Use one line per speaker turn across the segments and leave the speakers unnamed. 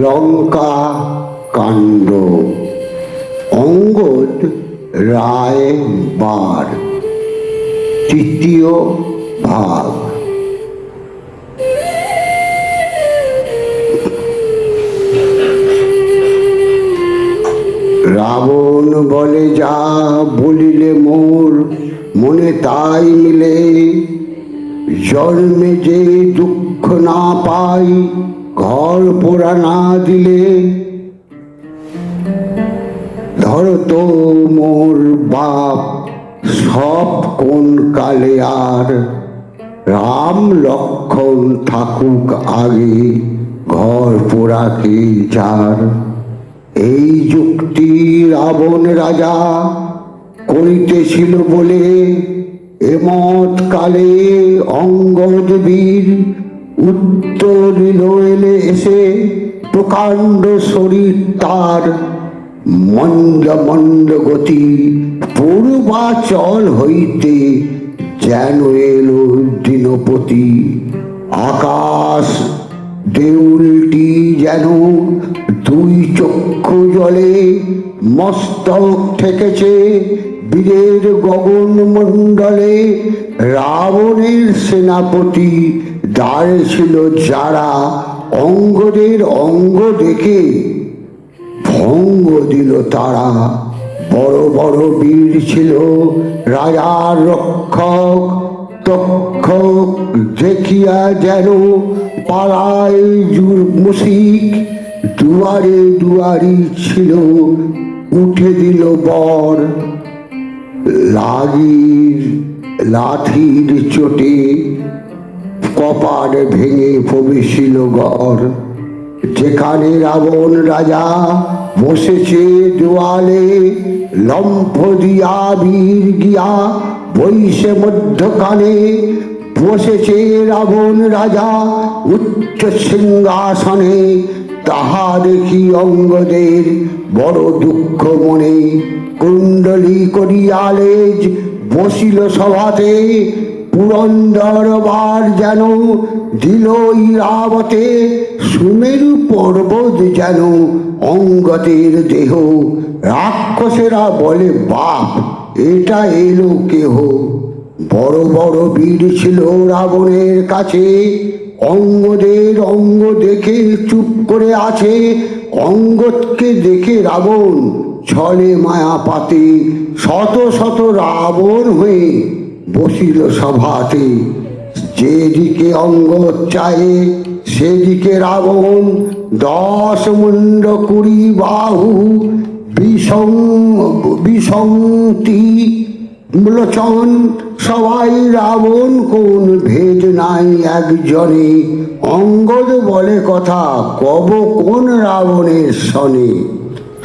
লঙ্কা কাণ্ড, অঙ্গদ রায় বার, তৃতীয় ভাগ। রাবণ বলে, যা বলিলে মোর মনে তাই মিলে, জন্মে যে দুঃখ না পাই ঘর পোড়া না দিলে। ধর তো মোর বাপ সব কোন কালে আর, রাম লক্ষণ থাকুক আগে ঘর পোড়া কে যার। এই যুক্তি রাবণ রাজা করিতেছিল বলে, এমত কালে অঙ্গদ বীর উত্তর দিল এলে এসে, প্রকাণ্ড শরীর তার মন্দ মন্দ গতি, পূর্বাচল হইতে যেন এলো দিনপতি। আকাশ দেউলটি যেন দুই চক্ষু জলে, মস্তক ঠেকেছে বীরের গগন মণ্ডলে। রাবণের সেনাপতি দাঁড়ে ছিল যারা, অঙ্গদের অঙ্গ দেখে ভঙ্গ দিল তারা। বড় বড় বীর ছিল রাজার রক্ষক, তক্ষক দেখিয়া যেন পাড়ায় মুশিক। দুয়ারে দুয়ারি ছিল উঠে দিল বর, লাগির লাঠির চোটে কপাট ভেঙে প্রবেশিল ঘর। যেখানে রাবণ রাজা বসেছে দেওয়ালে, লম্ফ দিয়া বীর গিয়া বৈশে মধ্যখানে। বসেছে রাবণ রাজা উচ্চ সিংহাসনে, তাহা দেখি অঙ্গদের বড় দুঃখ মনে। কুণ্ডলী করিয়া লেজ বসিল সভাতে, পুরন্দর বার যেন দিল ইরাবতে। সুমেরু পর্বত যেন অঙ্গদের দেহ, রাক্ষসেরা বলে বাপ এটা এলো কেহ। বড় বড় বীর ছিল রাবণের কাছে, অঙ্গদের অঙ্গ দেখে চুপ করে আছে। অঙ্গদকে দেখে রাবণ ছলে মায়া পাতে, শত শত রাবণ হয়ে বসিল সভাতে। যেদিকে অঙ্গদ চায়ে সেদিকে রাবণ, 10 মুণ্ড 20 বাহু বিসংতি লোচন। সবাই রাবণ কোন ভেদ নাই একজনে, অঙ্গদ বলে কথা কব কোন রাবণের শনে।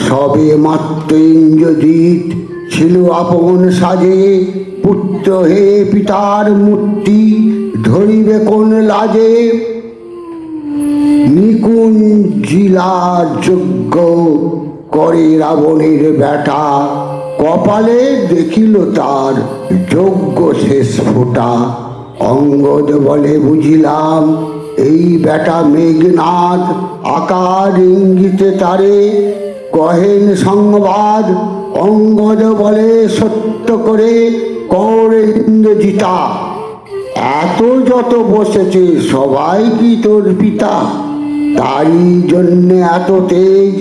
সবে মাত্র ইন্দ্রজিৎ ছিল আপন সাজে, পুত্র হে পিতার মূর্তি ধরিবে কোন লাজে। নিকুঞ্জিলার যজ্ঞ করে রাবণের বেটা, কপালে দেখিল তার যজ্ঞ শেষ ফোঁটা। অঙ্গদ বলে, বুঝিলাম এই বেটা মেঘনাদ, আকার ইঙ্গিতে তারে কহেন সংবাদ। অঙ্গদ বলে, সত্য করে করে ইন্দ্রজিতা, এত যত বসেছে সবাই কি তোর পিতা? তারই জন্যে এত তেজ,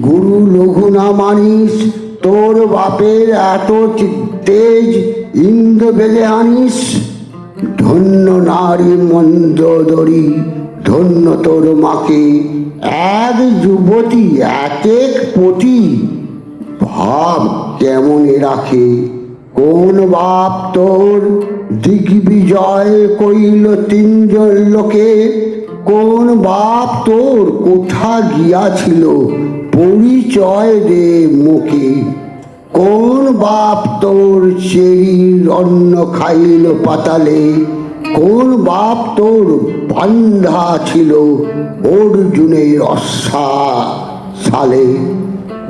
গুরু লঘু না মানিস। তোর বাপের এত তেজ, ইন্দ্র বেলে আনিস। ধন্য নারী মন্দোদরী, ধন্য তোর মাকে, এক যুবতী এক এক পতি। ভাব কেমনে রাখে কোন বাপ তোর, দিগ্বিজয় কইল 3 জন লোকে। কোন বাপ তোর কোথা গিয়াছিল, পরিচয় দে মুখে। কোন বাপ তোর চেরির অন্ন খাইল পাতালে, কোন বাপ তোর বান্ধা ছিল অর্জুনের অশ্বালে।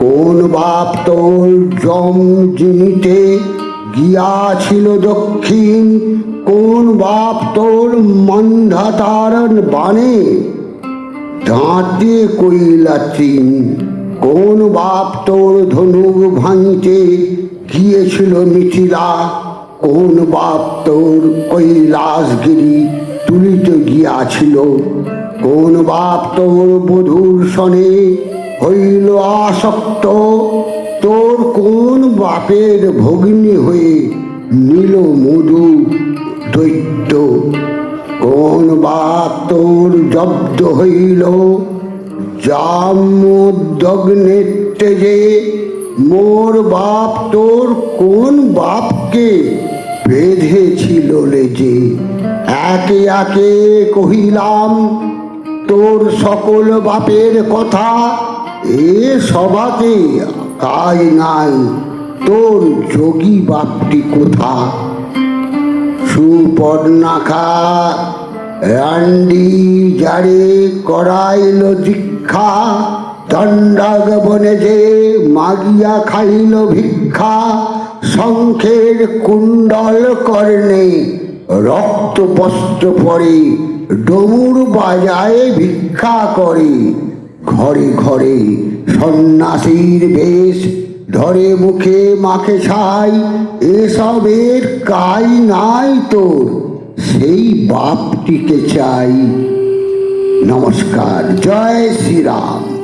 কোন বাপ তোর জম জিনিতে গিয়াছিল দক্ষিণ, কোন বাপ তোর মন্ধাতারণ বাণে দাঁতে কইলা চিন। কোন বাপ তোর ধনুক ভাঙিতে গিয়েছিল মিথিলা? কোন বাপ তোর কৈলাসগিরি তুলিতে গিয়াছিল? কোন বাপ তোর বধূর সনে হইল আসক্ত? তোর কোন বাপের ভগ্নী হয়ে নীল মধু দৈত্য? কোন বাপ তোর জব্দ হইল জামদগ্নের তেজে? মোর বাপ তোর কোন বাপকে বেঁধেছিল লেজে? একে একে কহিলাম তোর সকল বাপের কথা, এ সভাতে কাজ নাই, তোর যোগী বাপটি কোথা? সুপর্ণাখা রান্ডি যারে করাইল দীক্ষা, দণ্ডাগ বনে যে মাগিয়া খাইল ভিক্ষা। শঙ্খের কুণ্ডল কর্ণে রক্ত বস্ত্র পরে, ডমুর বাজায় ভিক্ষা করে। ঘরে ঘরে সন্ন্যাসীর বেশ, ধরে মুখে মাখে ছাই। এসবের কাজ নাই তোর, সেই বাপটিকে চাই। নমস্কার, জয় শ্রীরাম।